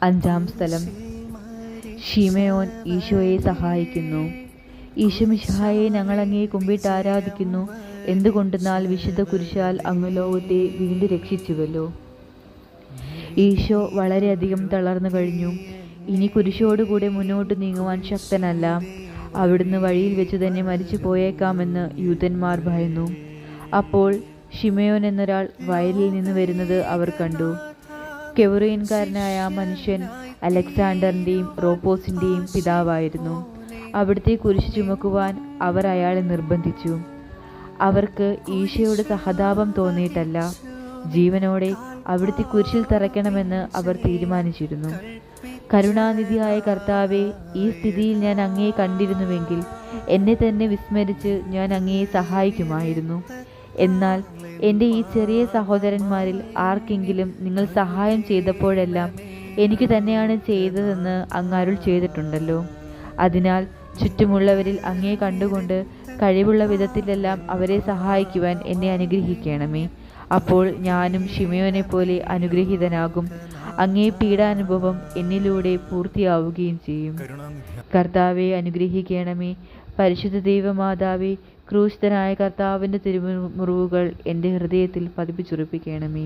അഞ്ചാം സ്ഥലം. ശിമെയോൻ ഈശോയെ സഹായിക്കുന്നു. ഈശോ മിശിഹായെ, ഞങ്ങൾ അങ്ങയെ കുമ്പിട്ട് ആരാധിക്കുന്നു. എന്തുകൊണ്ടെന്നാൽ വിശുദ്ധ കുരിശാൽ അങ്ങ് ലോകത്തെ വീണ്ടും രക്ഷിച്ചുവല്ലോ. ഈശോ വളരെയധികം തളർന്നു കഴിഞ്ഞു. ഇനി കുരിശോടുകൂടെ മുന്നോട്ട് നീങ്ങുവാൻ ശക്തനല്ല. അവിടുന്ന് വഴിയിൽ വെച്ച് തന്നെ മരിച്ചു പോയേക്കാമെന്ന് യൂതന്മാർ ഭയന്നു. അപ്പോൾ ശിമെയോൻ എന്നൊരാൾ വയലിൽ നിന്ന് വരുന്നത് അവർ കണ്ടു. കെവറോൻകാരനായ ആ മനുഷ്യൻ അലക്സാണ്ടറിൻ്റെയും റോപ്പോസിൻ്റെയും പിതാവായിരുന്നു. അവിടുത്തെ കുരിശ് ചുമക്കുവാൻ അവർ അയാളെ നിർബന്ധിച്ചു. അവർക്ക് ഈശോയോട് സഹതാപം തോന്നിയിട്ടല്ല, ജീവനോടെ അവിടുത്തെ കുരിശിൽ തറയ്ക്കണമെന്ന് അവർ തീരുമാനിച്ചിരുന്നു. കരുണാനിധിയായ കർത്താവെ, ഈ സ്ഥിതിയിൽ ഞാൻ അങ്ങയെ കണ്ടിരുന്നുവെങ്കിൽ എന്നെ തന്നെ വിസ്മരിച്ച് ഞാൻ അങ്ങയെ സഹായിക്കുമായിരുന്നു. എന്നാൽ എൻ്റെ ഈ ചെറിയ സഹോദരന്മാരിൽ ആർക്കെങ്കിലും നിങ്ങൾ സഹായം ചെയ്തപ്പോഴെല്ലാം എനിക്ക് തന്നെയാണ് ചെയ്തതെന്ന് അങ്ങ് അരുൾ ചെയ്തിട്ടുണ്ടല്ലോ. അതിനാൽ ചുറ്റുമുള്ളവരിൽ അങ്ങയെ കണ്ടുകൊണ്ട് കഴിവുള്ള വിധത്തിലെല്ലാം അവരെ സഹായിക്കുവാൻ എന്നെ അനുഗ്രഹിക്കണമേ. അപ്പോൾ ഞാനും ശിമെയോനെ പോലെ അനുഗ്രഹീതനാകും. അങ്ങേ പീഡാനുഭവം എന്നിലൂടെ പൂർത്തിയാവുകയും ചെയ്യും. കർത്താവെ, അനുഗ്രഹിക്കണമേ. പരിശുദ്ധ ദൈവമാതാവേ, ക്രൂശിതനായ കർത്താവിൻ്റെ തിരുമുറിവുകൾ എൻ്റെ ഹൃദയത്തിൽ പതിപ്പിച്ചുറപ്പിക്കണമേ.